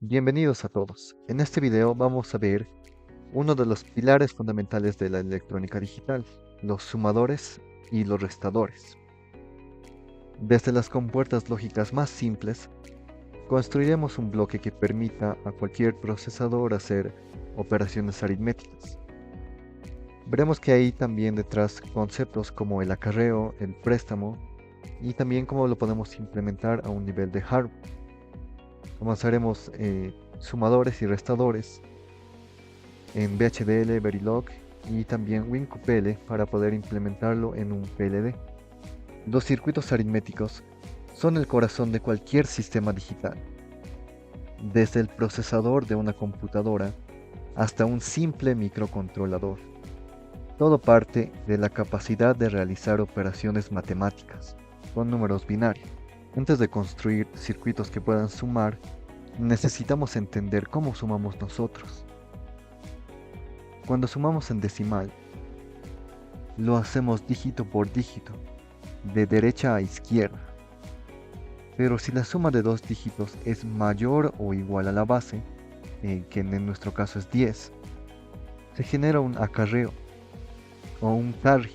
Bienvenidos a todos. En este video vamos a ver uno de los pilares fundamentales de la electrónica digital, los sumadores y los restadores. Desde las compuertas lógicas más simples, construiremos un bloque que permita a cualquier procesador hacer operaciones aritméticas. Veremos que hay también detrás conceptos como el acarreo, el préstamo y también cómo lo podemos implementar a un nivel de hardware. Avanzaremos sumadores y restadores en VHDL, Verilog y también WinQPL para poder implementarlo en un PLD. Los circuitos aritméticos son el corazón de cualquier sistema digital, desde el procesador de una computadora hasta un simple microcontrolador. Todo parte de la capacidad de realizar operaciones matemáticas con números binarios. Antes de construir circuitos que puedan sumar, necesitamos entender cómo sumamos nosotros. Cuando sumamos en decimal, lo hacemos dígito por dígito, de derecha a izquierda. Pero si la suma de dos dígitos es mayor o igual a la base, que en nuestro caso es 10, se genera un acarreo o un carry.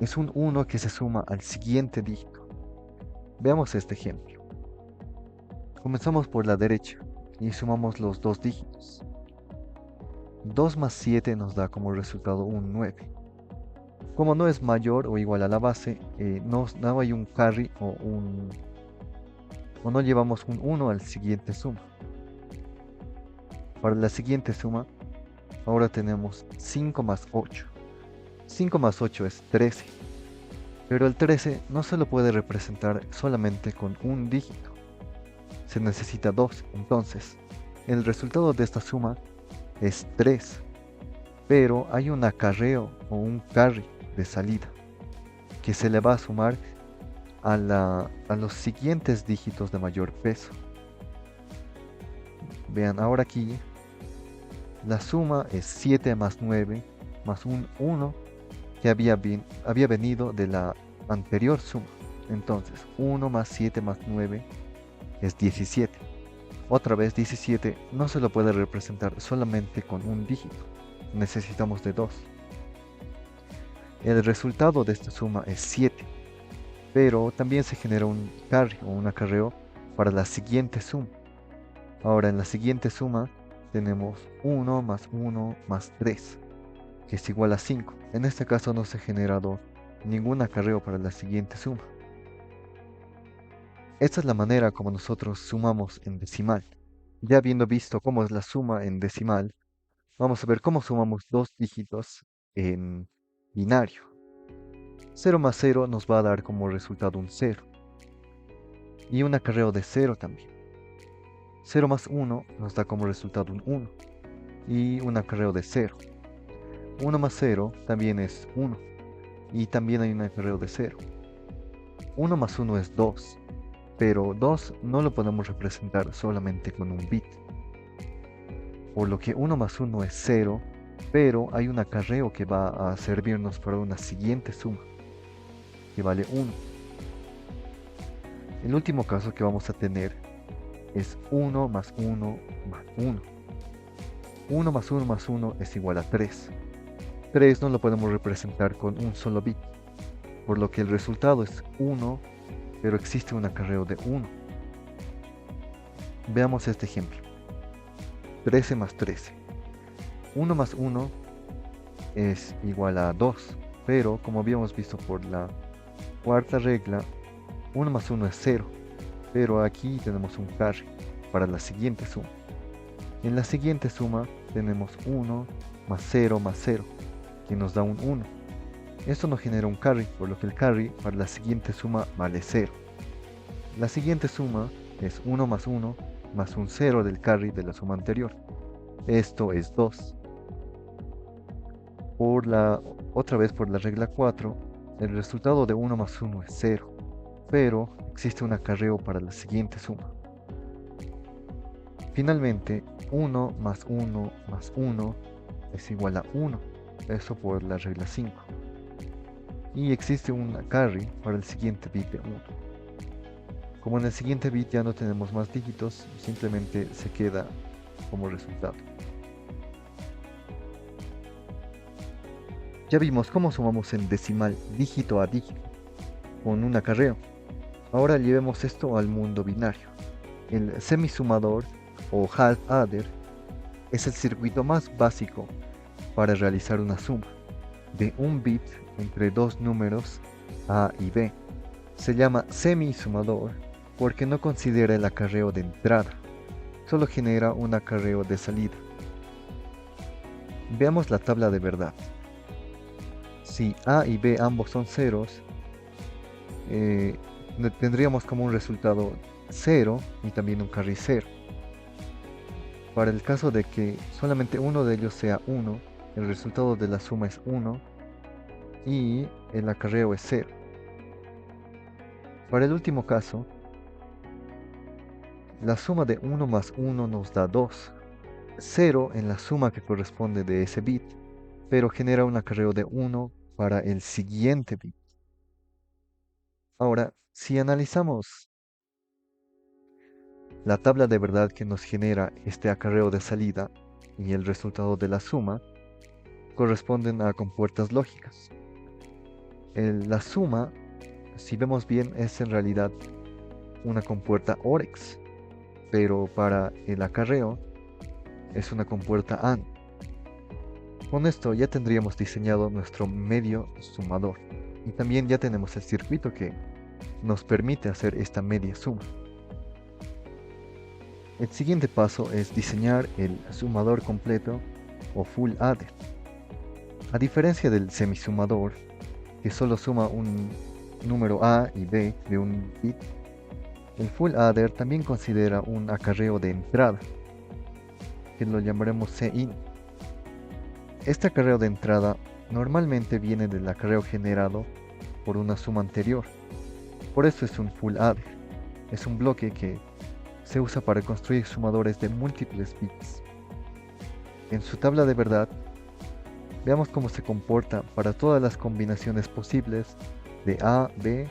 Es un 1 que se suma al siguiente dígito. Veamos este ejemplo. Comenzamos por la derecha y sumamos los dos dígitos. 2 más 7 nos da como resultado un 9. Como no es mayor o igual a la base, no hay un carry o no llevamos un 1 al siguiente suma. Para la siguiente suma, ahora tenemos 5 más 8. 5 más 8 es 13. Pero el 13 no se lo puede representar solamente con un dígito. Se necesita 2. Entonces, el resultado de esta suma es 3. Pero hay un acarreo o un carry de salida que se le va a sumar a los siguientes dígitos de mayor peso. Vean, ahora aquí la suma es 7 más 9 más un 1 que había venido de la anterior suma. Entonces 1 más 7 más 9 es 17. Otra vez 17 no se lo puede representar solamente con un dígito, necesitamos de 2. El resultado de esta suma es 7, pero también se genera un carry o un acarreo para la siguiente suma. Ahora en la siguiente suma tenemos 1 más 1 más 3, que es igual a 5. En este caso no se ha generado ningún acarreo para la siguiente suma. Esta es la manera como nosotros sumamos en decimal. Ya habiendo visto cómo es la suma en decimal, vamos a ver cómo sumamos dos dígitos en binario. 0 más 0 nos va a dar como resultado un 0. Y un acarreo de 0 también. 0 más 1 nos da como resultado un 1. Y un acarreo de 0. 1 más 0 también es 1. Y también hay un acarreo de 0. 1 más 1 es 2. Pero 2 no lo podemos representar solamente con un bit. Por lo que 1 más 1 es 0. Pero hay un acarreo que va a servirnos para una siguiente suma, que vale 1. El último caso que vamos a tener es 1 más 1 más 1. 1 más 1 más 1 es igual a 3. 3 no lo podemos representar con un solo bit, por lo que el resultado es 1, pero existe un acarreo de 1. Veamos este ejemplo. 13 más 13. 1 más 1 es igual a 2, pero como habíamos visto por la cuarta regla, 1 más 1 es 0, pero aquí tenemos un carry para la siguiente suma. En la siguiente suma tenemos 1 más 0 más 0, que nos da un 1. Esto nos genera un carry, por lo que el carry para la siguiente suma vale 0. La siguiente suma es 1 más 1 más un 0 del carry de la suma anterior. Esto es 2. Otra vez por la regla 4, el resultado de 1 más 1 es 0, pero existe un acarreo para la siguiente suma. Finalmente, 1 más 1 más 1 es igual a 1, eso por la regla 5. Y existe un carry para el siguiente bit de 1. Como en el siguiente bit ya no tenemos más dígitos, simplemente se queda como resultado. Ya vimos cómo sumamos en decimal dígito a dígito con un acarreo. Ahora llevemos esto al mundo binario. El semisumador o half adder es el circuito más básico para realizar una suma de un bit entre dos números A y B. Se llama semisumador porque no considera el acarreo de entrada, solo genera un acarreo de salida. Veamos la tabla de verdad. Si A y B ambos son ceros, tendríamos como un resultado 0 y también un carry 0. Para el caso de que solamente uno de ellos sea 1, el resultado de la suma es 1 y el acarreo es 0. Para el último caso, la suma de 1 más 1 nos da 2, 0 en la suma que corresponde de ese bit, pero genera un acarreo de 1 para el siguiente bit. Ahora, si analizamos la tabla de verdad que nos genera este acarreo de salida y el resultado de la suma, corresponden a compuertas lógicas. La suma, si vemos bien, es en realidad una compuerta OREX, pero para el acarreo es una compuerta AND. Con esto ya tendríamos diseñado nuestro medio sumador y también ya tenemos el circuito que nos permite hacer esta media suma. El siguiente paso es diseñar el sumador completo o full adder. A diferencia del semisumador, que solo suma un número A y B de un bit, el full adder también considera un acarreo de entrada, que lo llamaremos Cin. Este acarreo de entrada normalmente viene del acarreo generado por una suma anterior. Por eso es un full adder. Es un bloque que se usa para construir sumadores de múltiples bits. En su tabla de verdad, veamos cómo se comporta para todas las combinaciones posibles de A, B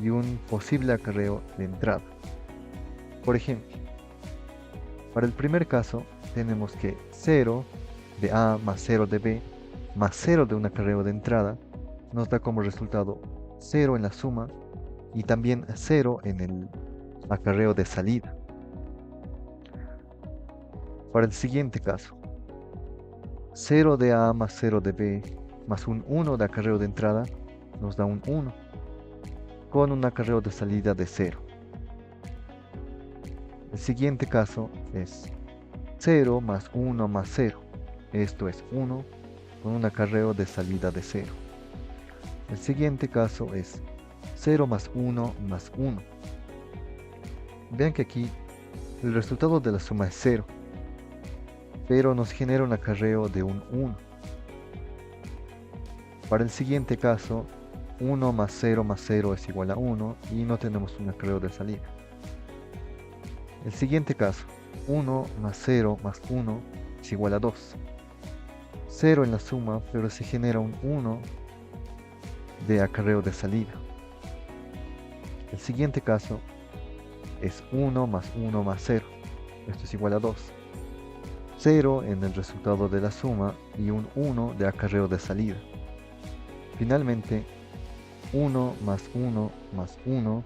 y un posible acarreo de entrada. Por ejemplo, para el primer caso tenemos que 0 de A más 0 de B más 0 de un acarreo de entrada nos da como resultado 0 en la suma y también 0 en el acarreo de salida. Para el siguiente caso, 0 de A más 0 de B más un 1 de acarreo de entrada nos da un 1 con un acarreo de salida de 0. El siguiente caso es 0 más 1 más 0, esto es 1 con un acarreo de salida de 0. El siguiente caso es 0 más 1 más 1. Vean que aquí el resultado de la suma es 0, pero nos genera un acarreo de un 1. Para el siguiente caso, 1 más 0 más 0 es igual a 1 y no tenemos un acarreo de salida. El siguiente caso, 1 más 0 más 1 es igual a 2. 0 en la suma, pero se genera un 1 de acarreo de salida. El siguiente caso es 1 más 1 más 0. Esto es igual a 2. 0 en el resultado de la suma y un 1 de acarreo de salida. Finalmente, 1 más 1 más 1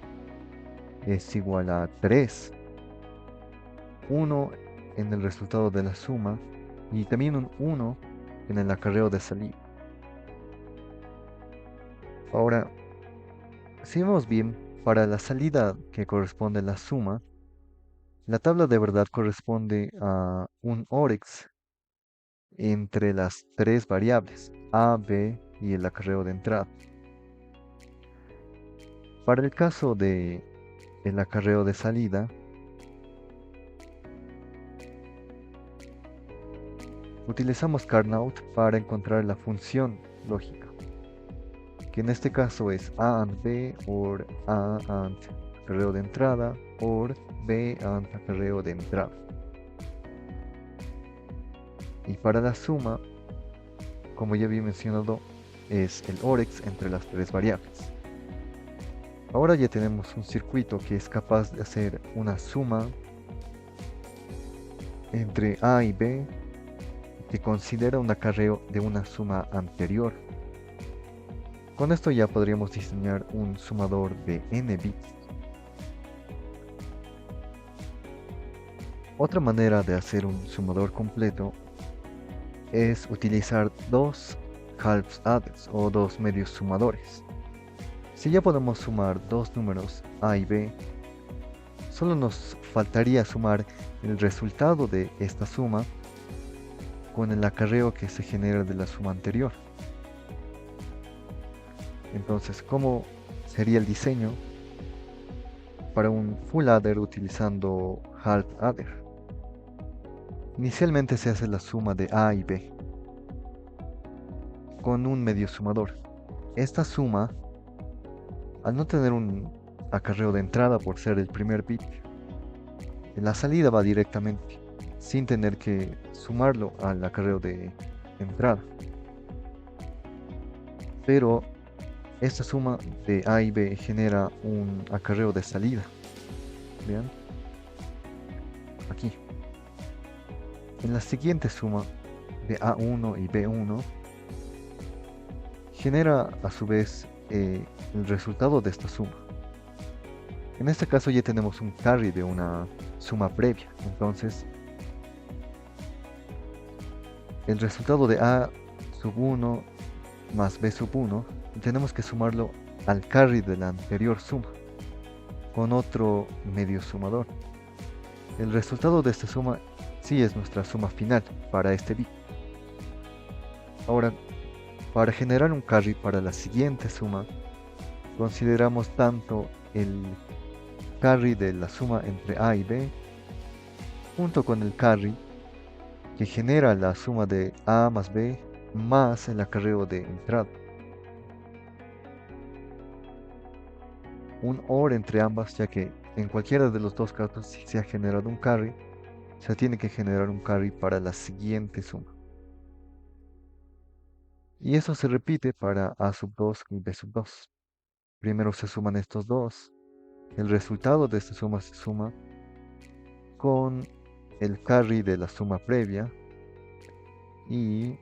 es igual a 3. 1 en el resultado de la suma y también un 1 en el acarreo de salida. Ahora, si vemos bien, para la salida que corresponde a la suma, la tabla de verdad corresponde a un OREX entre las tres variables, A, B y el acarreo de entrada. Para el caso de el acarreo de salida, utilizamos Carnot para encontrar la función lógica, que en este caso es A and B or A and acarreo de entrada or B and acarreo de entrada. Y para la suma, como ya había mencionado, es el OREX entre las tres variables. Ahora ya tenemos un circuito que es capaz de hacer una suma entre A y B que considera un acarreo de una suma anterior. Con esto ya podríamos diseñar un sumador de n bits. Otra manera de hacer un sumador completo es utilizar dos half adders o dos medios sumadores. Si ya podemos sumar dos números A y B, solo nos faltaría sumar el resultado de esta suma con el acarreo que se genera de la suma anterior. Entonces, ¿cómo sería el diseño para un full adder utilizando half adder? Inicialmente se hace la suma de A y B con un medio sumador. Esta suma, al no tener un acarreo de entrada por ser el primer bit, la salida va directamente, sin tener que sumarlo al acarreo de entrada. Pero esta suma de A y B genera un acarreo de salida. Vean, aquí. En la siguiente suma de A1 y B1 genera a su vez el resultado de esta suma. En este caso ya tenemos un carry de una suma previa, entonces el resultado de A sub 1 más B sub 1 tenemos que sumarlo al carry de la anterior suma con otro medio sumador. El resultado de esta suma sí es nuestra suma final para este bit. Ahora, para generar un carry para la siguiente suma, consideramos tanto el carry de la suma entre A y B junto con el carry que genera la suma de A más B más el acarreo de entrada. Un OR entre ambas, ya que en cualquiera de los dos casos, si se ha generado un carry, se tiene que generar un carry para la siguiente suma. Y eso se repite para A sub 2 y B sub 2. Primero se suman estos dos. El resultado de esta suma se suma con el carry de la suma previa y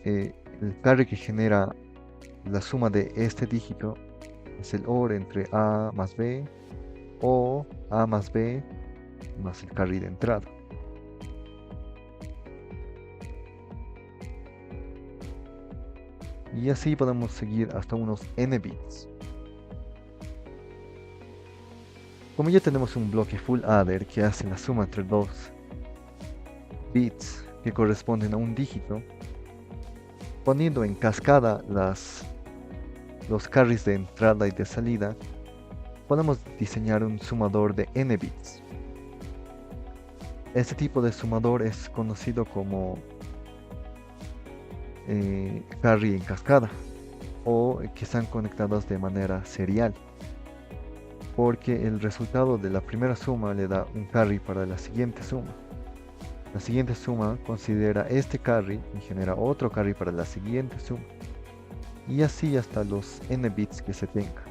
el carry que genera la suma de este dígito es el OR entre A más B o A más B más el carry de entrada. Y así podemos seguir hasta unos n bits. Como ya tenemos un bloque full adder que hace la suma entre dos bits que corresponden a un dígito, poniendo en cascada los carries de entrada y de salida, podemos diseñar un sumador de n bits. Este tipo de sumador es conocido como carry en cascada o que están conectados de manera serial, porque el resultado de la primera suma le da un carry para la siguiente suma. La siguiente suma considera este carry y genera otro carry para la siguiente suma, y así hasta los n bits que se tenga.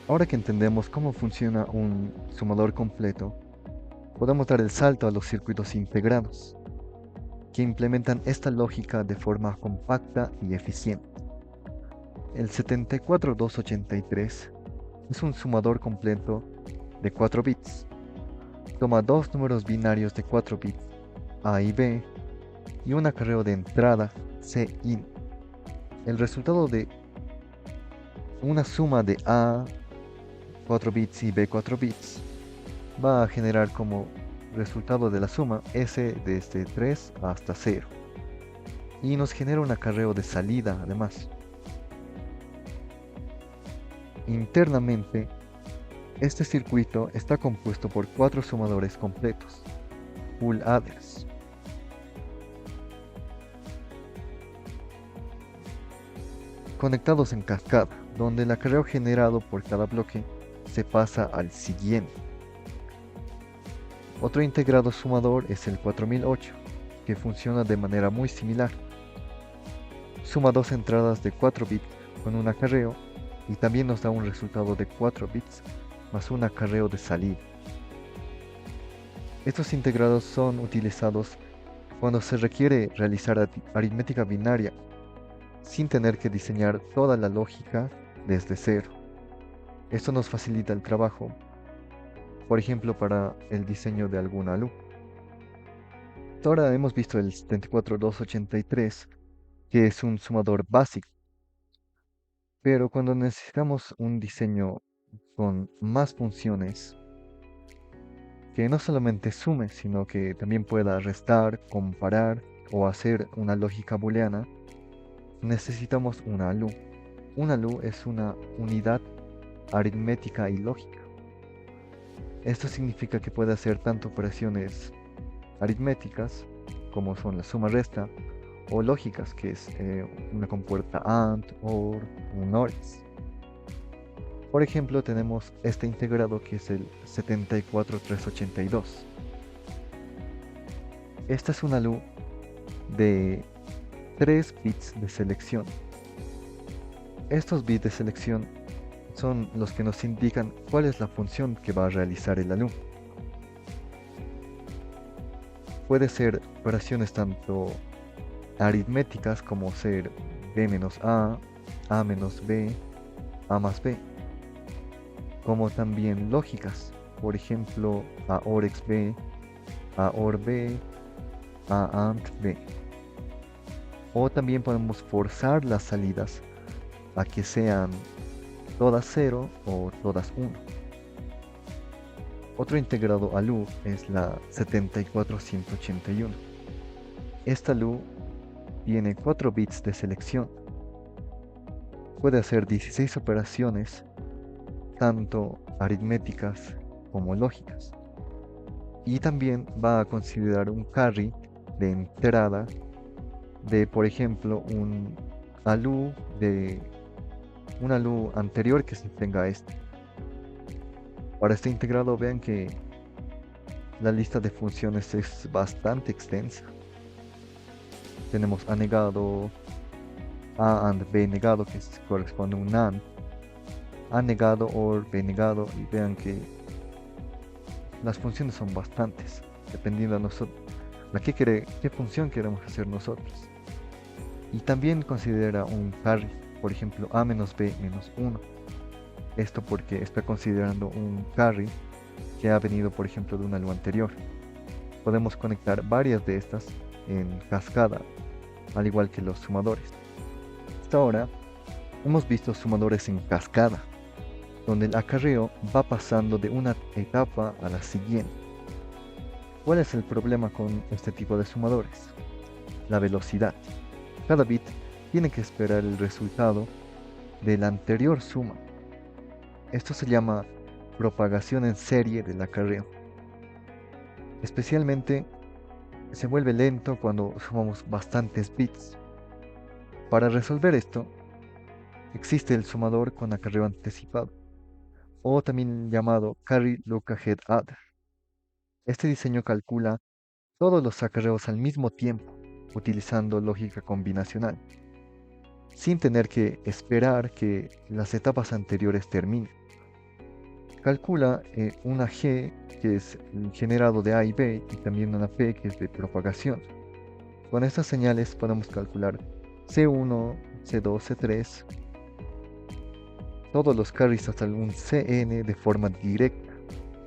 Ahora que entendemos cómo funciona un sumador completo, podemos dar el salto a los circuitos integrados, que implementan esta lógica de forma compacta y eficiente. El 74283 es un sumador completo de 4 bits. Toma dos números binarios de 4 bits, A y B, y un acarreo de entrada, Cin. El resultado de una suma de A 4 bits y B 4 bits va a generar como resultado de la suma S desde 3 hasta 0 y nos genera un acarreo de salida además. Internamente, este circuito está compuesto por 4 sumadores completos, full adders. Conectados en cascada, donde el acarreo generado por cada bloque se pasa al siguiente. Otro integrado sumador es el 4008, que funciona de manera muy similar. suma dos entradas de 4 bits con un acarreo y también nos da un resultado de 4 bits más un acarreo de salida. Estos integrados son utilizados cuando se requiere realizar aritmética binaria sin tener que diseñar toda la lógica desde cero. Esto nos facilita el trabajo, por ejemplo, para el diseño de alguna ALU. Hasta ahora hemos visto el 74283, que es un sumador básico, pero cuando necesitamos un diseño con más funciones, que no solamente sume, sino que también pueda restar, comparar o hacer una lógica booleana, necesitamos una ALU. Una ALU es una unidad aritmética y lógica. Esto significa que puede hacer tanto operaciones aritméticas, como son la suma-resta, o lógicas, que es una compuerta AND, OR, un ORES. Por ejemplo, tenemos este integrado que es el 74382. Esta es una ALU de 3 bits de selección. Estos bits de selección son los que nos indican cuál es la función que va a realizar el ALU. Puede ser operaciones tanto aritméticas como ser b menos a menos b, a más b, como también lógicas, por ejemplo, a OREX b, a OR b, a AND b. O también podemos forzar las salidas a que sean todas 0 o todas 1. Otro integrado ALU es la 74181. Esta ALU tiene 4 bits de selección. Puede hacer 16 operaciones, tanto aritméticas como lógicas. Y también va a considerar un carry de entrada de, por ejemplo, un ALU anterior que se tenga este. Para este integrado vean que la lista de funciones es bastante extensa. Tenemos A negado, A and B negado, que corresponde a un AND, A negado OR B negado, y vean que las funciones son bastantes, dependiendo de nosotros, qué función queremos hacer nosotros. Y también considera un carry, por ejemplo, A menos B menos 1. Esto porque está considerando un carry que ha venido, por ejemplo, de un ALU anterior. Podemos conectar varias de estas en cascada, al igual que los sumadores. Hasta ahora hemos visto sumadores en cascada, donde el acarreo va pasando de una etapa a la siguiente. ¿Cuál es el problema con este tipo de sumadores? La velocidad. Cada bit tiene que esperar el resultado de la anterior suma. Esto se llama propagación en serie del acarreo. Especialmente se vuelve lento cuando sumamos bastantes bits. Para resolver esto, existe el sumador con acarreo anticipado, o también llamado Carry Look Ahead Adder. Este diseño calcula todos los acarreos al mismo tiempo, utilizando lógica combinacional, sin tener que esperar que las etapas anteriores terminen. Calcula una G, que es el generado de A y B, y también una P, que es de propagación. Con estas señales podemos calcular C1, C2, C3, todos los carries hasta un Cn de forma directa,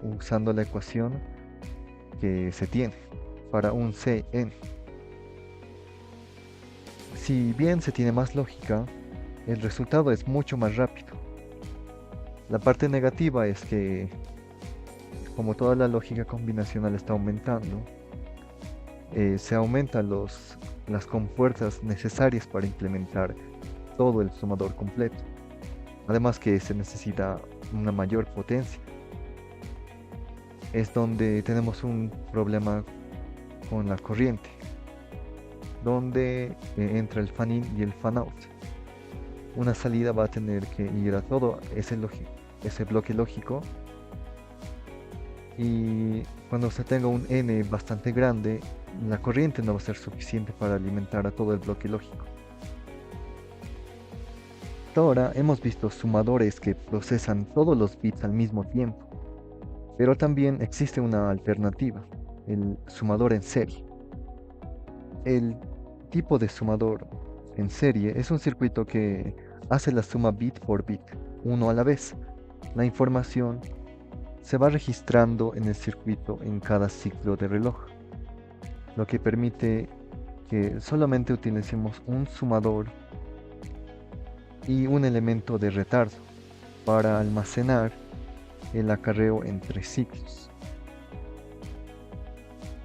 usando la ecuación que se tiene para un Cn. Si bien se tiene más lógica, el resultado es mucho más rápido. La parte negativa es que, como toda la lógica combinacional está aumentando, se aumentan las compuertas necesarias para implementar todo el sumador completo. Además que se necesita una mayor potencia. Es donde tenemos un problema con la corriente, donde entra el fan-in y el fan-out. Una salida va a tener que ir a todo ese bloque lógico, y cuando se tenga un n bastante grande, la corriente no va a ser suficiente para alimentar a todo el bloque lógico. Hasta ahora hemos visto sumadores que procesan todos los bits al mismo tiempo, pero también existe una alternativa, el sumador en serie. El tipo de sumador en serie es un circuito que hace la suma bit por bit, uno a la vez. La información se va registrando en el circuito en cada ciclo de reloj, lo que permite que solamente utilicemos un sumador y un elemento de retardo para almacenar el acarreo entre ciclos.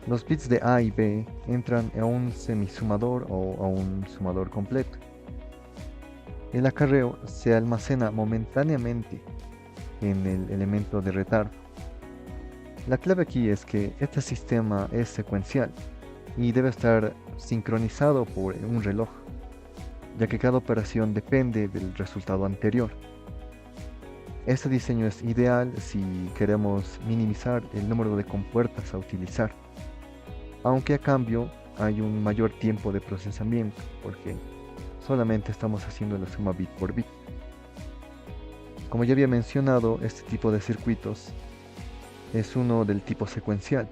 Los bits de A y B entran a un semisumador o a un sumador completo. El acarreo se almacena momentáneamente en el elemento de retardo. La clave aquí es que este sistema es secuencial y debe estar sincronizado por un reloj, ya que cada operación depende del resultado anterior. Este diseño es ideal si queremos minimizar el número de compuertas a utilizar, aunque a cambio hay un mayor tiempo de procesamiento, porque solamente estamos haciendo la suma bit por bit. Como ya había mencionado, este tipo de circuitos es uno del tipo secuencial,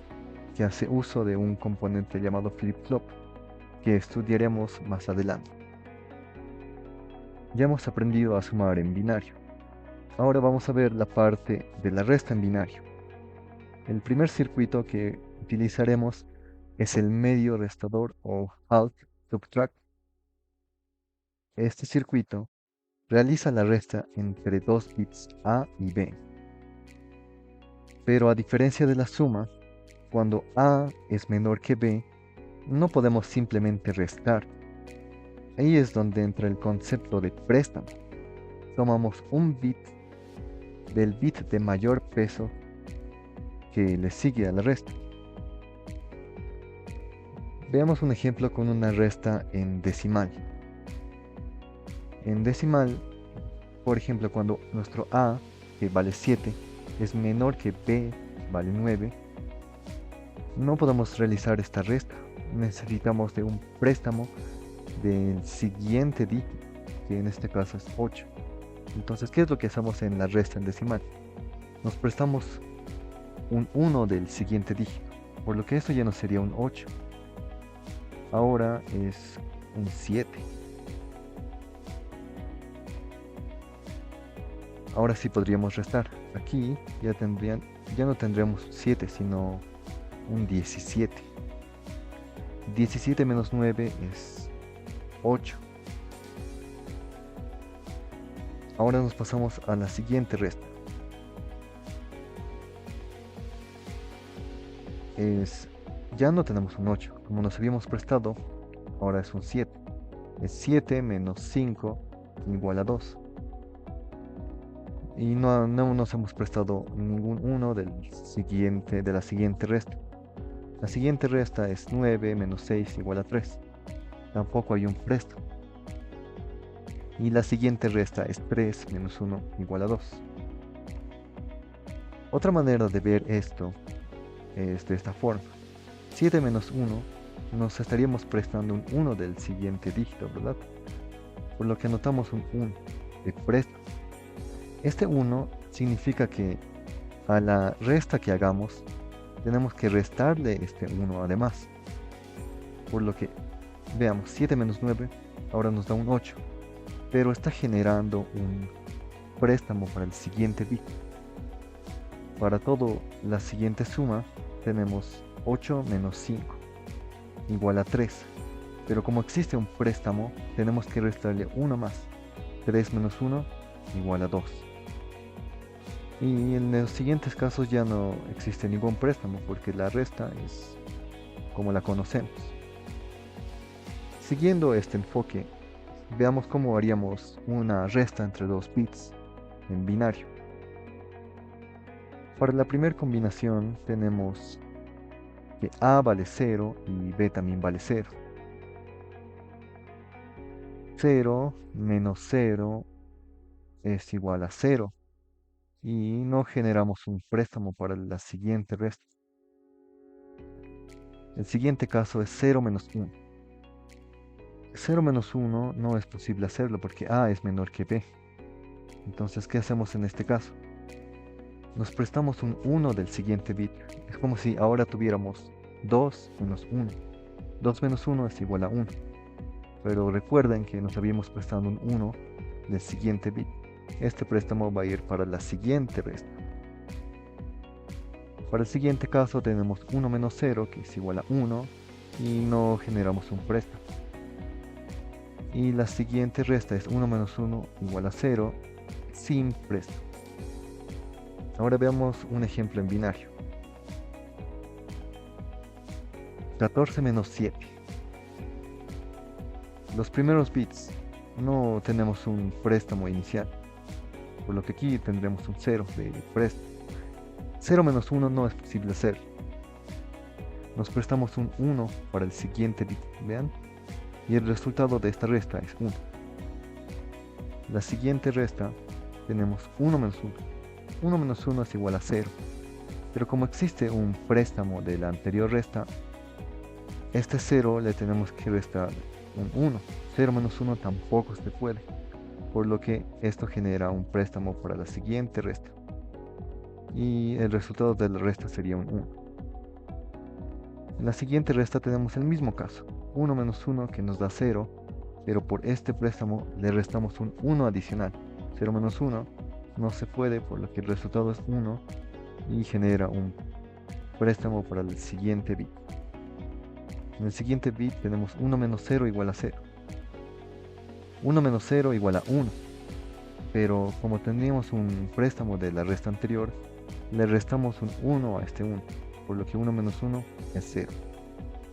que hace uso de un componente llamado flip-flop, que estudiaremos más adelante. Ya hemos aprendido a sumar en binario. Ahora vamos a ver la parte de la resta en binario. El primer circuito que utilizaremos es el medio restador o half subtract. Este circuito realiza la resta entre dos bits A y B. Pero a diferencia de la suma, cuando A es menor que B, no podemos simplemente restar. Ahí es donde entra el concepto de préstamo. Tomamos un bit del bit de mayor peso que le sigue a la resta. Veamos un ejemplo con una resta en decimal. En decimal, por ejemplo, cuando nuestro A, que vale 7, es menor que B, vale 9, no podemos realizar esta resta. Necesitamos de un préstamo del siguiente dígito, que en este caso es 8. Entonces, ¿qué es lo que hacemos en la resta en decimal? Nos prestamos un 1 del siguiente dígito, por lo que esto ya no sería un 8. Ahora es un 7. Ahora sí podríamos restar. Aquí ya no tendríamos 7, sino un 17. 17 menos 9 es 8. Ahora nos pasamos a la siguiente resta. Ya no tenemos un 8. Como nos habíamos prestado, ahora es un 7. Es 7 menos 5 igual a 2. Y no nos hemos prestado ningún 1 de la siguiente resta. La siguiente resta es 9 menos 6 igual a 3. Tampoco hay un préstamo. Y la siguiente resta es 3 menos 1 igual a 2. Otra manera de ver esto es de esta forma. 7 menos 1 nos estaríamos prestando un 1 del siguiente dígito, ¿verdad? Por lo que anotamos un 1 de préstamo. Este 1 significa que a la resta que hagamos tenemos que restarle este 1 además. Por lo que veamos, 7 menos 9 ahora nos da un 8, pero está generando un préstamo para el siguiente bit. Para todo la siguiente suma tenemos 8 menos 5 igual a 3, pero como existe un préstamo tenemos que restarle 1 más. 3 menos 1 igual a 2. Y en los siguientes casos ya no existe ningún préstamo porque la resta es como la conocemos. Siguiendo este enfoque, veamos cómo haríamos una resta entre dos bits en binario. Para la primera combinación tenemos que A vale 0 y B también vale 0. 0 menos 0 es igual a 0 y no generamos un préstamo para la siguiente resta. El siguiente caso es 0 menos 1. 0 menos 1 no es posible hacerlo porque A es menor que B. Entonces, ¿qué hacemos en este caso? Nos prestamos un 1 del siguiente bit. Es como si ahora tuviéramos 2 menos 1. 2 menos 1 es igual a 1. Pero recuerden que nos habíamos prestado un 1 del siguiente bit. Este préstamo va a ir para la siguiente resta. Para el siguiente caso tenemos 1 menos 0, que es igual a 1, y no generamos un préstamo. Y la siguiente resta es 1 menos 1 igual a 0, sin préstamo. Ahora veamos un ejemplo en binario. 14 menos 7. Los primeros bits no tenemos un préstamo inicial, por lo que aquí tendremos un 0 de préstamo. 0 menos 1 no es posible hacer. Nos prestamos un 1 para el siguiente bit, vean, y el resultado de esta resta es 1. La siguiente resta tenemos 1 menos 1. 1 menos 1 es igual a 0. Pero como existe un préstamo de la anterior resta, este 0 le tenemos que restar un 1. 0 menos 1 tampoco se puede, por lo que esto genera un préstamo para la siguiente resta. Y el resultado de la resta sería un 1. En la siguiente resta tenemos el mismo caso, 1 menos 1 que nos da 0, pero por este préstamo le restamos un 1 adicional. 0 menos 1 no se puede, por lo que el resultado es 1 y genera un préstamo para el siguiente bit. En el siguiente bit tenemos 1 menos 0 igual a 0. 1 menos 0 igual a 1. Pero como teníamos un préstamo de la resta anterior, le restamos un 1 a este 1, por lo que 1 menos 1 es 0.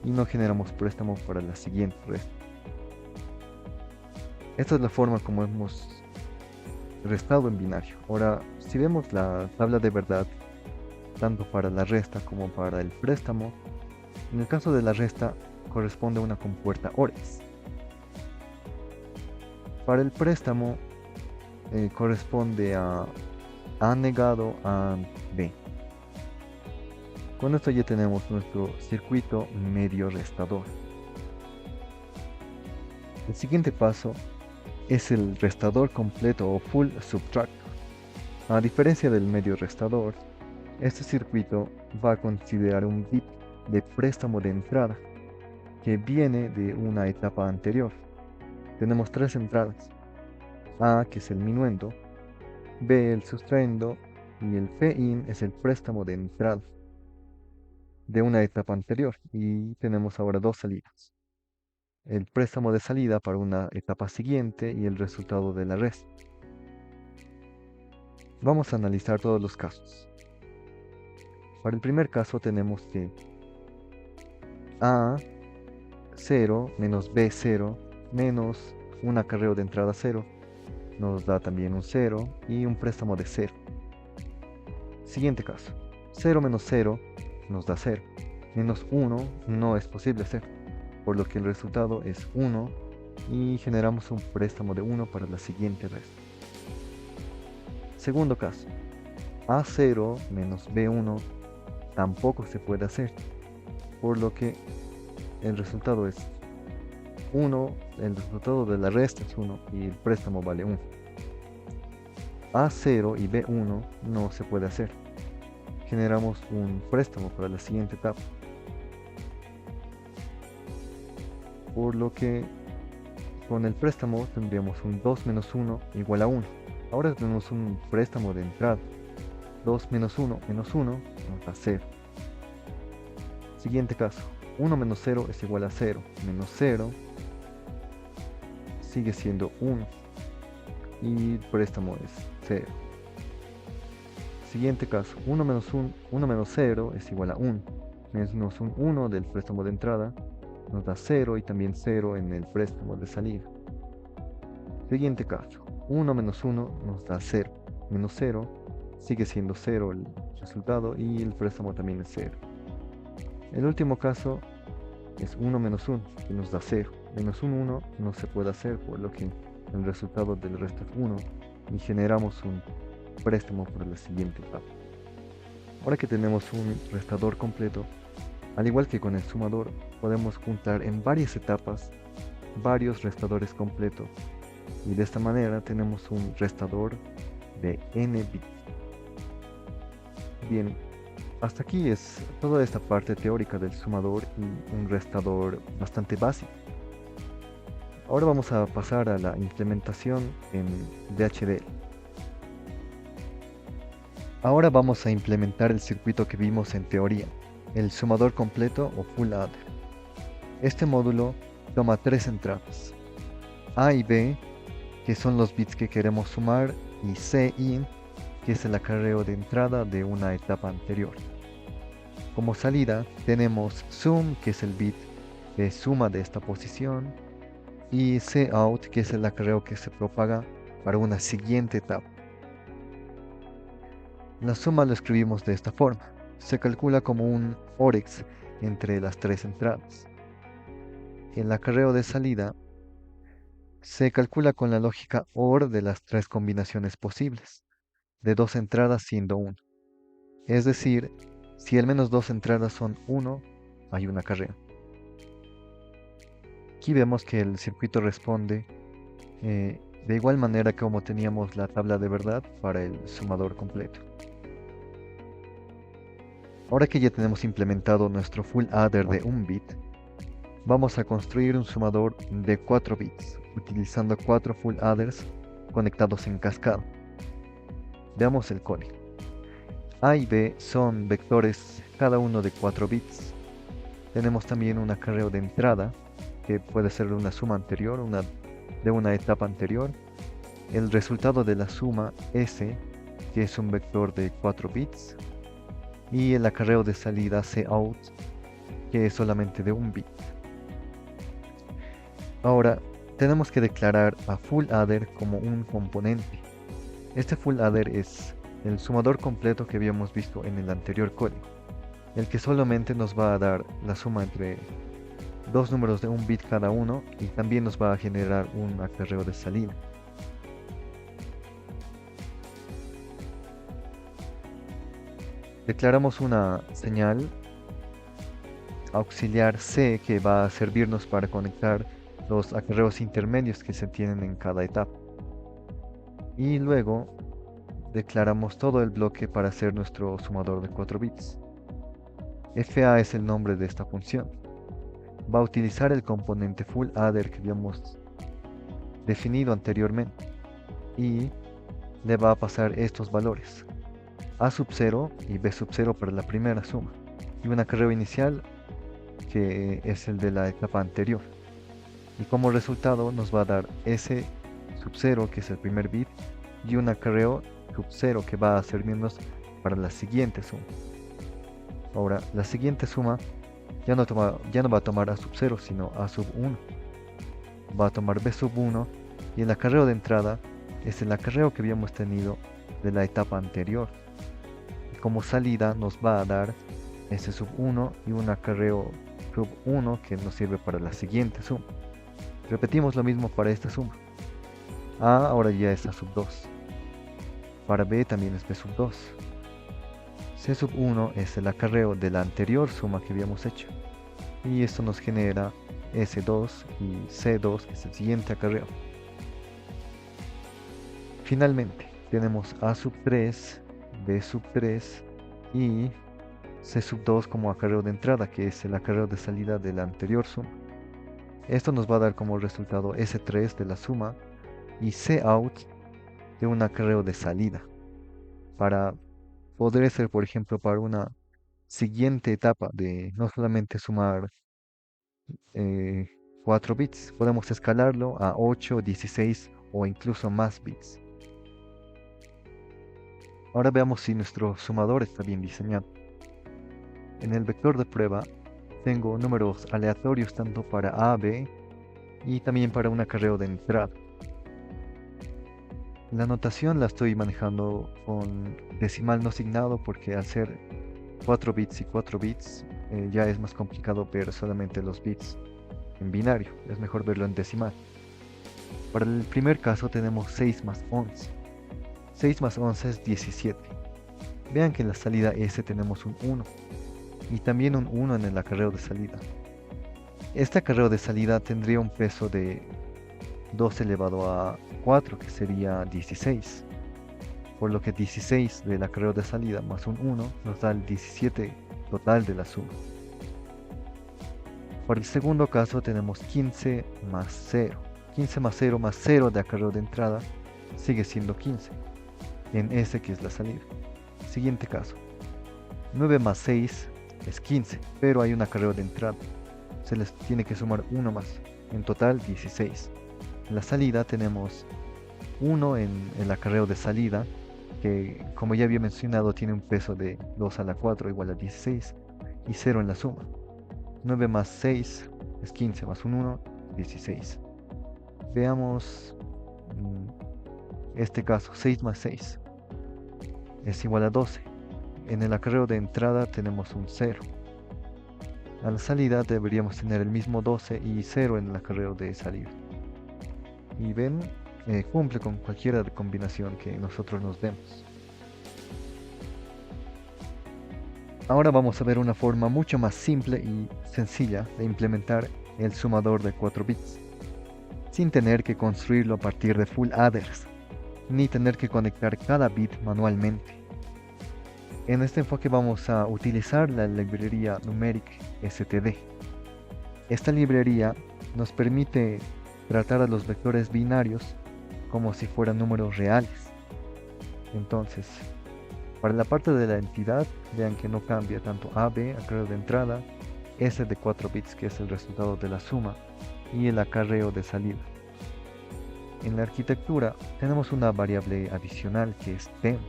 Y no generamos préstamo para la siguiente resta. Esta es la forma como hemos restado en binario. Ahora, si vemos la tabla de verdad, tanto para la resta como para el préstamo, en el caso de la resta corresponde a una compuerta OREX. Para el préstamo corresponde a A negado a B. Con esto ya tenemos nuestro circuito medio restador. El siguiente paso es el restador completo o full subtractor. A diferencia del medio restador, este circuito va a considerar un bit de préstamo de entrada que viene de una etapa anterior. Tenemos tres entradas: A, que es el minuendo, B, el sustraendo, y el Fin es el préstamo de entrada de una etapa anterior. Y tenemos ahora dos salidas: el préstamo de salida para una etapa siguiente y el resultado de la resta. Vamos a analizar todos los casos. Para el primer caso tenemos que A 0 menos B 0 menos un acarreo de entrada 0 nos da también un 0 y un préstamo de 0. Siguiente caso, 0 menos 0 nos da 0, menos 1 no es posible hacer, por lo que el resultado es 1 y generamos un préstamo de 1 para la siguiente resta. Segundo caso, A0 menos B1 tampoco se puede hacer, por lo que el resultado es 1, el resultado de la resta es 1 y el préstamo vale 1. A0 y B1 no se puede hacer. Generamos un préstamo para la siguiente etapa, por lo que con el préstamo tendríamos un 2 menos 1 igual a 1. Ahora tenemos un préstamo de entrada. 2 menos 1 menos 1 nos da 0. Siguiente caso, 1 menos 0 es igual a 0, menos 0 sigue siendo 1 y el préstamo es 0. Siguiente caso, 1 menos 0 es igual a 1, menos un 1 del préstamo de entrada nos da 0 y también 0 en el préstamo de salida. Siguiente caso, 1 menos 1 nos da 0, menos 0 sigue siendo 0 el resultado y el préstamo también es 0. El último caso es 1 menos 1, que nos da 0. Menos un 1 no se puede hacer, por lo que el resultado del resto es 1 y generamos un préstamo para la siguiente etapa. Ahora que tenemos un restador completo, al igual que con el sumador, podemos juntar en varias etapas varios restadores completos. Y de esta manera tenemos un restador de n bits. Bien, hasta aquí es toda esta parte teórica del sumador y un restador bastante básico. Ahora vamos a pasar a la implementación en VHDL. Ahora vamos a implementar el circuito que vimos en teoría, el sumador completo o full adder. Este módulo toma tres entradas, A y B, que son los bits que queremos sumar, y CIN, que es el acarreo de entrada de una etapa anterior. Como salida tenemos SUM, que es el bit de suma de esta posición, y COUT, que es el acarreo que se propaga para una siguiente etapa. La suma lo escribimos de esta forma. Se calcula como un OREX entre las tres entradas. El acarreo de salida se calcula con la lógica OR de las tres combinaciones posibles, de dos entradas siendo 1. Es decir, si al menos dos entradas son 1, hay un acarreo. Aquí vemos que el circuito responde de igual manera como teníamos la tabla de verdad para el sumador completo. Ahora que ya tenemos implementado nuestro full adder de 1 bit, vamos a construir un sumador de 4 bits, utilizando 4 full adders conectados en cascada. Veamos el código. A y B son vectores cada uno de 4 bits. Tenemos también un acarreo de entrada, que puede ser una suma anterior, de una etapa anterior. El resultado de la suma S, que es un vector de 4 bits. Y el acarreo de salida Cout, que es solamente de 1 bit. Ahora, tenemos que declarar a full adder como un componente. Este full adder es el sumador completo que habíamos visto en el anterior código, el que solamente nos va a dar la suma entre dos números de 1 bit cada uno y también nos va a generar un acarreo de salida. Declaramos una señal auxiliar C que va a servirnos para conectar los acarreos intermedios que se tienen en cada etapa. Y luego declaramos todo el bloque para hacer nuestro sumador de 4 bits. FA es el nombre de esta función. Va a utilizar el componente full adder que habíamos definido anteriormente y le va a pasar estos valores: A sub 0 y B sub 0 para la primera suma, y un acarreo inicial que es el de la etapa anterior. Y como resultado nos va a dar S sub 0, que es el primer bit, y un acarreo sub 0 que va a servirnos para la siguiente suma. Ahora, la siguiente suma ya no va a tomar A sub 0, sino A sub 1. Va a tomar B sub 1, y el acarreo de entrada es el acarreo que habíamos tenido de la etapa anterior. Y como salida nos va a dar S sub 1 y un acarreo sub 1 que nos sirve para la siguiente suma. Repetimos lo mismo para esta suma. A ahora ya es A sub 2. Para B también es B sub 2. C sub 1 es el acarreo de la anterior suma que habíamos hecho. Y esto nos genera S2 y C2, que es el siguiente acarreo. Finalmente, tenemos A sub 3, B sub 3 y C sub 2 como acarreo de entrada, que es el acarreo de salida de la anterior suma. Esto nos va a dar como resultado S3 de la suma y Cout de un acarreo de salida. Podría ser, por ejemplo, para una siguiente etapa de no solamente sumar 4 bits, podemos escalarlo a 8, 16 o incluso más bits. Ahora veamos si nuestro sumador está bien diseñado. En el vector de prueba tengo números aleatorios tanto para A, B y también para un acarreo de entrada. La notación la estoy manejando con decimal no signado porque al ser 4 bits y 4 bits ya es más complicado ver solamente los bits en binario, es mejor verlo en decimal. Para el primer caso tenemos 6 más 11. 6 más 11 es 17. Vean que en la salida S tenemos un 1 y también un 1 en el acarreo de salida. Este acarreo de salida tendría un peso de 2 elevado a 4, que sería 16. Por lo que 16 del acarreo de salida más un 1 nos da el 17 total de la suma. Para el segundo caso tenemos 15 más 0. 15 más 0 más 0 de acarreo de entrada sigue siendo 15, en ese que es la salida. Siguiente caso. 9 más 6 es 15, pero hay un acarreo de entrada. Se les tiene que sumar 1 más. En total 16. En la salida tenemos 1 en el acarreo de salida, que como ya había mencionado tiene un peso de 2 a la 4 igual a 16, y 0 en la suma. 9 más 6 es 15 más un 1, 16. Veamos este caso, 6 más 6 es igual a 12. En el acarreo de entrada tenemos un 0. A la salida deberíamos tener el mismo 12 y 0 en el acarreo de salida. Y ven, cumple con cualquiera de combinación que nosotros nos demos. Ahora vamos a ver una forma mucho más simple y sencilla de implementar el sumador de 4 bits, sin tener que construirlo a partir de full adders, ni tener que conectar cada bit manualmente. En este enfoque vamos a utilizar la librería Numeric std. Esta librería nos permite tratar a los vectores binarios como si fueran números reales. Entonces, para la parte de la entidad, vean que no cambia tanto A, B, acarreo de entrada, S de 4 bits que es el resultado de la suma, y el acarreo de salida. En la arquitectura tenemos una variable adicional que es temp.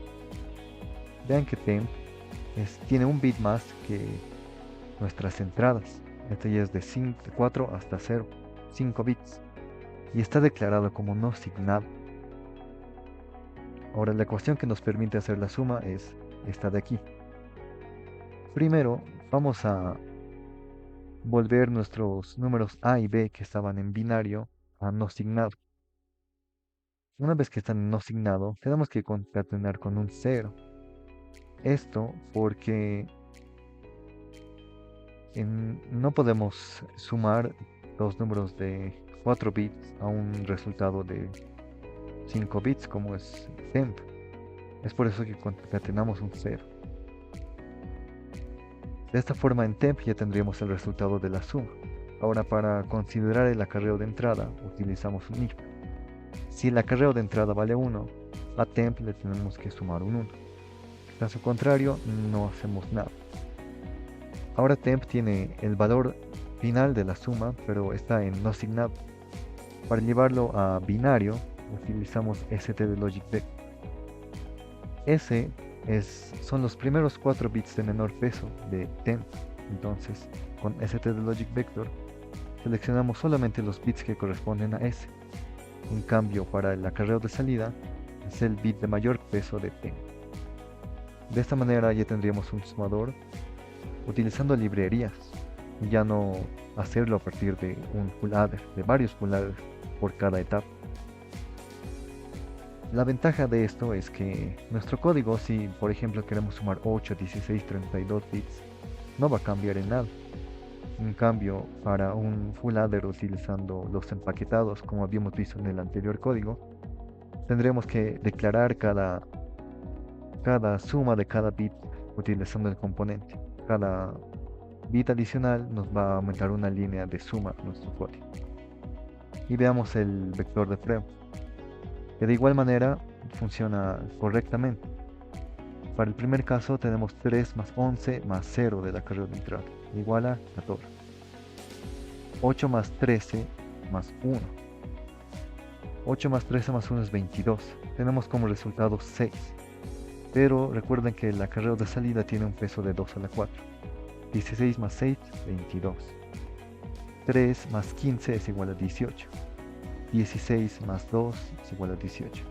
Vean que temp tiene un bit más que nuestras entradas. Este ya es de 4 hasta 0, 5 bits, y está declarado como no signado. Ahora la ecuación que nos permite hacer la suma es esta de aquí. Primero vamos a volver nuestros números A y B que estaban en binario a no signado. Una vez que están en no signado, tenemos que concatenar con un 0. Esto porque no podemos sumar los números de 4 bits a un resultado de 5 bits como es temp. Es por eso que concatenamos un 0. De esta forma en temp ya tendríamos el resultado de la suma. Ahora para considerar el acarreo de entrada utilizamos un if. Si el acarreo de entrada vale 1, a temp le tenemos que sumar un 1. Caso contrario, no hacemos nada. Ahora temp tiene el valor final de la suma, pero está en no signado. Para llevarlo a binario, utilizamos stdlogicvector. S son los primeros 4 bits de menor peso de temp. Entonces, con stdlogicvector, seleccionamos solamente los bits que corresponden a S. En cambio, para el acarreo de salida, es el bit de mayor peso de temp. De esta manera ya tendríamos un sumador utilizando librerías y ya no hacerlo a partir de un full adder, de varios full adders por cada etapa. La ventaja de esto es que nuestro código, si por ejemplo queremos sumar 8, 16, 32 bits, no va a cambiar en nada. En cambio, para un full adder utilizando los empaquetados, como habíamos visto en el anterior código, tendremos que declarar cada suma de cada bit utilizando el componente. Cada bit adicional nos va a aumentar una línea de suma a nuestro código. Y veamos el vector de prueba, que de igual manera funciona correctamente. Para el primer caso tenemos 3 más 11 más 0 del acarreo de entrada, igual a 14. 8 más 13 más 1. 8 más 13 más 1 es 22. Tenemos como resultado 6. Pero recuerden que el acarreo de salida tiene un peso de 2 a la 4. 16 más 6, 22. 3 más 15 es igual a 18. 16 más 2 es igual a 18.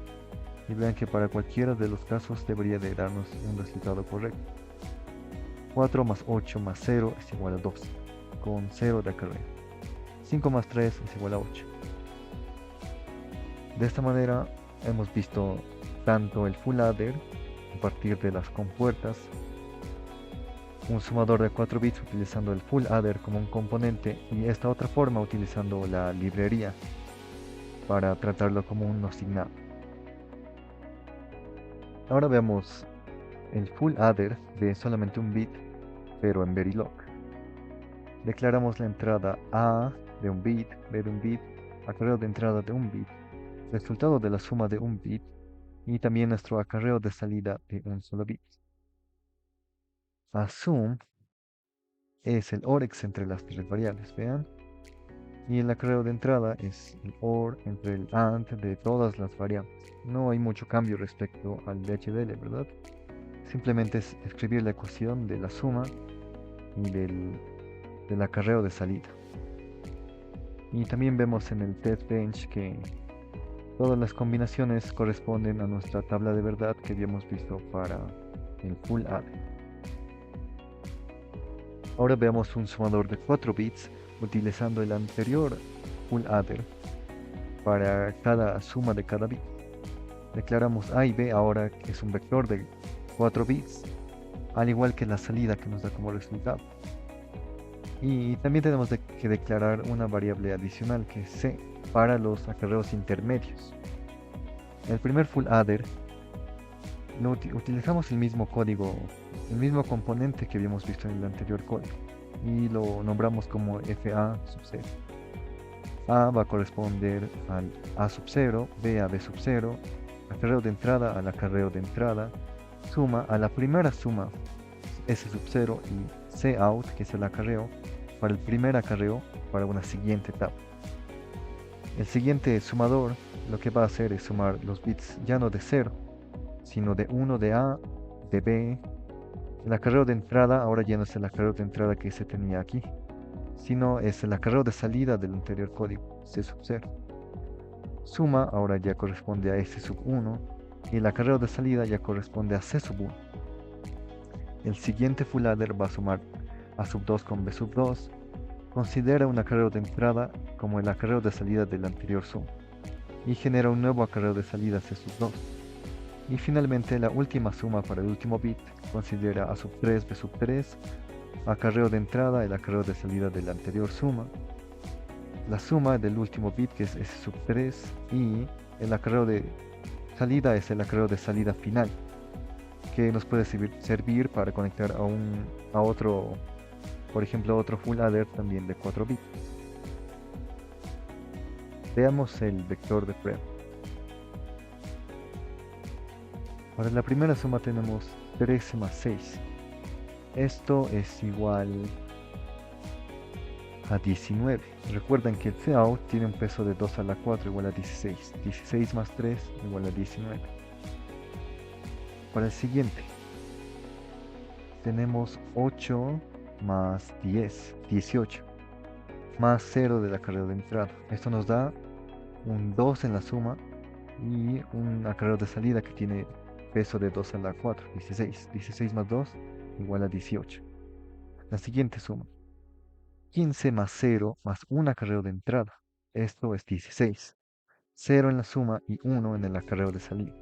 Y vean que para cualquiera de los casos debería de darnos un resultado correcto. 4 más 8 más 0 es igual a 12, con 0 de acarreo. 5 más 3 es igual a 8. De esta manera hemos visto tanto el full adder a partir de las compuertas un sumador de 4 bits utilizando el full adder como un componente y esta otra forma utilizando la librería para tratarlo como un no signado. Ahora veamos el full adder de solamente un bit, pero en Verilog. Declaramos la entrada A de un bit, B de un bit, acarreo de entrada de un bit, resultado de la suma de un bit y también nuestro acarreo de salida de un solo bit. Assume es el OREX entre las tres variables, vean. Y el acarreo de entrada es el OR entre el AND de todas las variables. No hay mucho cambio respecto al DHDL, ¿verdad? Simplemente es escribir la ecuación de la suma y del acarreo de salida. Y también vemos en el test bench que todas las combinaciones corresponden a nuestra tabla de verdad que habíamos visto para el full adder. Ahora veamos un sumador de 4 bits utilizando el anterior full adder para cada suma de cada bit. Declaramos A y B ahora que es un vector de 4 bits, al igual que la salida que nos da como resultado. Y también tenemos que declarar una variable adicional que es C para los acarreos intermedios. El primer full adder utilizamos el mismo código, el mismo componente que habíamos visto en el anterior código y lo nombramos como FA sub 0. A va a corresponder al A sub 0, B a B sub 0, acarreo de entrada al acarreo de entrada, suma a la primera suma S sub 0 y C out, que es el acarreo, para el primer acarreo para una siguiente etapa. El siguiente sumador lo que va a hacer es sumar los bits ya no de 0, sino de 1 de A, de B. El acarreo de entrada ahora ya no es el acarreo de entrada que se tenía aquí, sino es el acarreo de salida del anterior código, C sub 0. Suma ahora ya corresponde a S sub 1 y el acarreo de salida ya corresponde a C sub 1. El siguiente full adder va a sumar A sub 2 con B sub 2. Considera un acarreo de entrada como el acarreo de salida del anterior suma y genera un nuevo acarreo de salida C sub 2. Y finalmente la última suma para el último bit considera A sub 3, B sub 3, acarreo de entrada, el acarreo de salida de la anterior suma, la suma del último bit que es S sub 3 y el acarreo de salida es el acarreo de salida final que nos puede servir para conectar a otro, por ejemplo, otro full adder también de 4 bits. Veamos el vector de prueba. Para la primera suma tenemos 13 más 6. Esto es igual a 19. Recuerden que el cout tiene un peso de 2 a la 4 igual a 16. 16 más 3 igual a 19. Para el siguiente tenemos 8 más 10, 18. Más 0 del acarreo de entrada. Esto nos da un 2 en la suma y un acarreo de salida que tiene peso de 2 a la 4, 16. 16 más 2 igual a 18. La siguiente suma. 15 más 0 más un acarreo de entrada. Esto es 16. 0 en la suma y 1 en el acarreo de salida.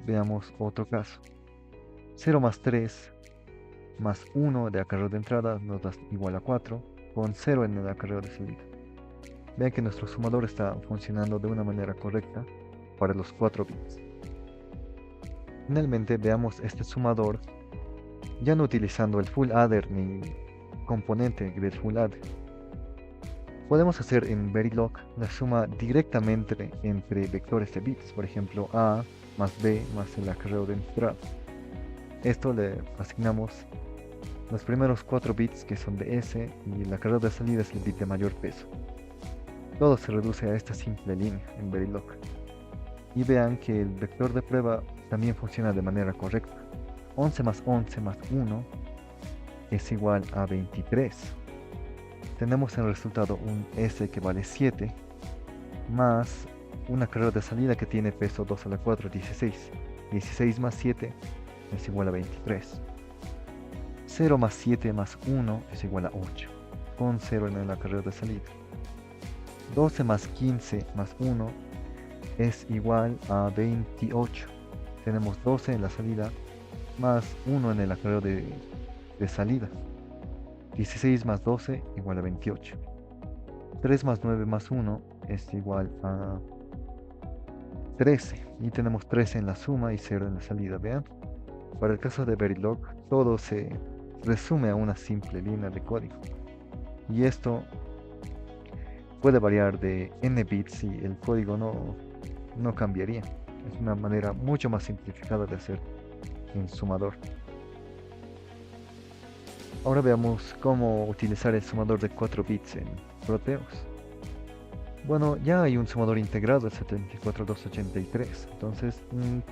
Veamos otro caso. 0 más 3 más 1 de acarreo de entrada nos da igual a 4, con 0 en el acarreo de salida. Vean que nuestro sumador está funcionando de una manera correcta para los 4 bits. Finalmente veamos este sumador ya no utilizando el full adder ni componente del full adder. Podemos hacer en Verilog la suma directamente entre vectores de bits, por ejemplo A más B más el acarreo de entrada. Esto le asignamos los primeros 4 bits que son de S y el acarreo de salida es el bit de mayor peso. Todo se reduce a esta simple línea en Verilog. Y vean que el vector de prueba también funciona de manera correcta. 11 más 11 más 1 es igual a 23. Tenemos en el resultado un S que vale 7 más un acarreo de salida que tiene peso 2 a la 4, 16. 16 más 7 es igual a 23. 0 más 7 más 1 es igual a 8, con 0 en el acarreo de salida. 12 más 15 más 1 es igual a 28. Tenemos 12 en la salida más 1 en el acarreo de de salida. 16 más 12 igual a 28. 3 más 9 más 1 es igual a 13. Y tenemos 13 en la suma y 0 en la salida. Vean, para el caso de Verilog, todo se resume a una simple línea de código. Y esto puede variar de n bits y el código no cambiaría. Es una manera mucho más simplificada de hacer un sumador. Ahora veamos cómo utilizar el sumador de 4 bits en Proteus. Bueno, ya hay un sumador integrado, el 74283, entonces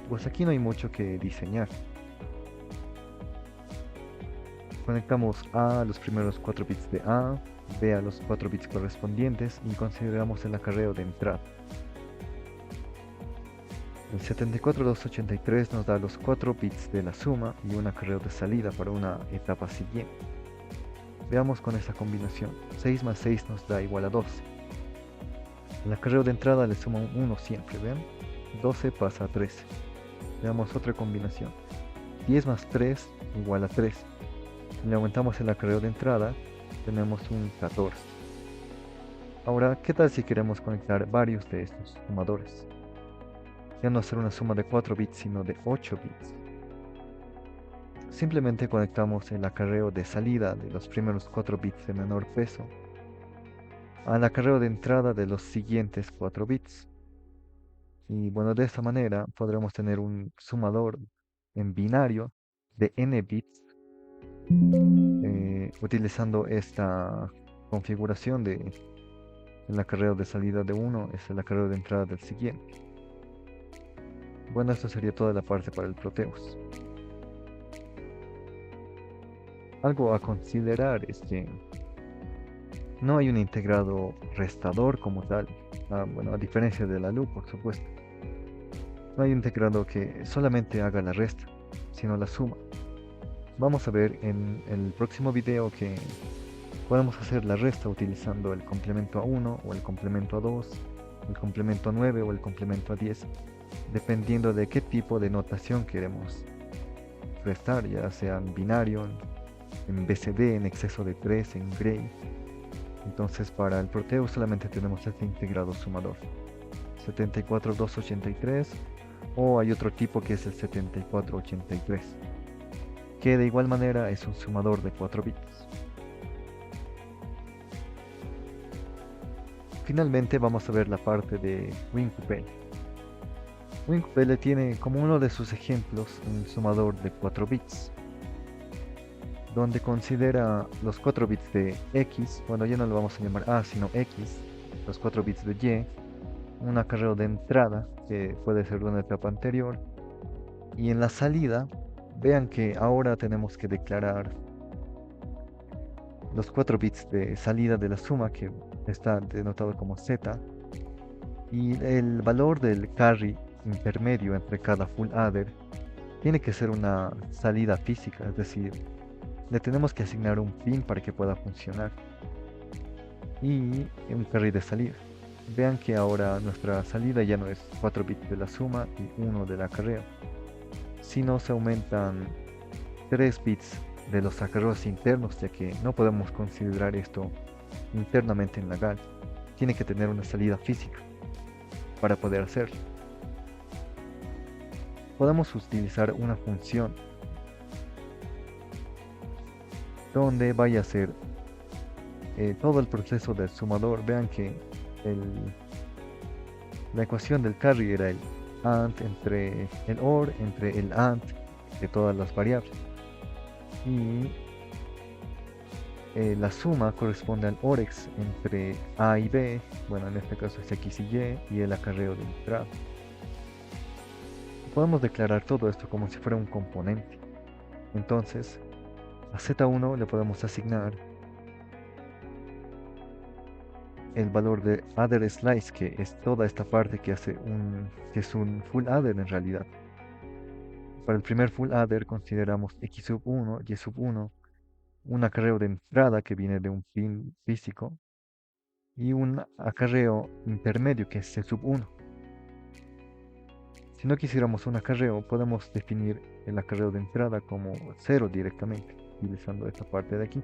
pues aquí no hay mucho que diseñar. Conectamos A a los primeros 4 bits de A, B a los 4 bits correspondientes y consideramos el acarreo de entrada. El 74283 nos da los 4 bits de la suma y un acarreo de salida para una etapa siguiente. Veamos con esta combinación. 6 más 6 nos da igual a 12. El acarreo de entrada le suma un 1 siempre, ¿ven? 12 pasa a 13. Veamos otra combinación. 10 más 3 igual a 3. Si le aumentamos el acarreo de entrada, tenemos un 14. Ahora, ¿qué tal si queremos conectar varios de estos sumadores? Ya no hacer una suma de 4 bits, sino de 8 bits. Simplemente conectamos el acarreo de salida de los primeros 4 bits de menor peso al acarreo de entrada de los siguientes 4 bits. Y bueno, de esta manera podremos tener un sumador en binario de n bits utilizando esta configuración de el acarreo de salida de uno es el acarreo de entrada del siguiente. Bueno, esto sería toda la parte para el Proteus. Algo a considerar es que no hay un integrado restador como tal. Bueno, a diferencia de la LU, por supuesto. No hay un integrado que solamente haga la resta, sino la suma. Vamos a ver en el próximo video que podemos hacer la resta utilizando el complemento a 1 o el complemento a 2, el complemento a 9 o el complemento a 10, dependiendo de qué tipo de notación queremos restar, ya sea en binario, en BCD, en exceso de 3, en Gray. Entonces para el Proteus solamente tenemos este integrado sumador 74283, o hay otro tipo que es el 7483, que de igual manera es un sumador de 4 bits. Finalmente vamos a ver la parte de WinQPL. WinQPL tiene como uno de sus ejemplos un sumador de 4 bits, donde considera los 4 bits de X, bueno, ya no lo vamos a llamar A sino X, los 4 bits de Y, un acarreo de entrada que puede ser de una etapa anterior, y en la salida vean que ahora tenemos que declarar los 4 bits de salida de la suma, que está denotado como Z, y el valor del carry intermedio entre cada full adder tiene que ser una salida física, es decir, le tenemos que asignar un pin para que pueda funcionar y un carry de salida. Vean que ahora nuestra salida ya no es 4 bits de la suma y 1 del acarreo, sino se aumentan 3 bits de los acarreos internos, ya que no podemos considerar esto internamente en la GAL. Tiene que tener una salida física para poder hacerlo. Podemos utilizar una función donde vaya a ser todo el proceso del sumador. Vean que la ecuación del carry era el AND entre el OR entre el AND de todas las variables, y la suma corresponde al OREX entre A y B, bueno, en este caso es X y el acarreo de entrada. Podemos declarar todo esto como si fuera un componente. Entonces a Z1 le podemos asignar el valor de adder slice, que es toda esta parte que es un full adder en realidad. Para el primer full adder consideramos X sub 1, Y sub 1, un acarreo de entrada que viene de un pin físico y un acarreo intermedio que es C sub 1. Si no quisiéramos un acarreo, podemos definir el acarreo de entrada como 0 directamente. utilizando esta parte de aquí.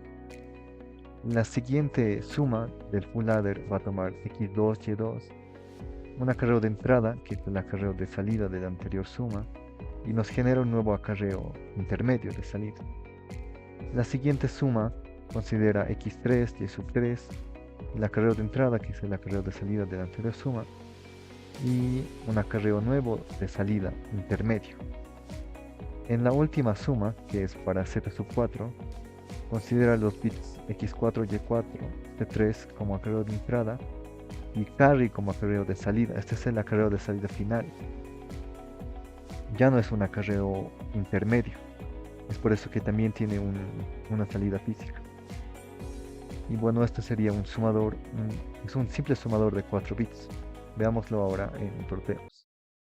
La siguiente suma del full adder va a tomar x2, y2, un acarreo de entrada, que es el acarreo de salida de la anterior suma, y nos genera un nuevo acarreo intermedio de salida. La siguiente suma considera x3, y sub 3, el acarreo de entrada, que es el acarreo de salida de la anterior suma, y un acarreo nuevo de salida intermedio. En la última suma, que es para z sub 4, considera los bits x4, y4, c3 como acarreo de entrada y carry como acarreo de salida. Este es el acarreo de salida final. Ya no es un acarreo intermedio. Es por eso que también tiene una salida física. Y bueno, este sería un sumador, es un simple sumador de 4 bits. Veámoslo ahora en torteos.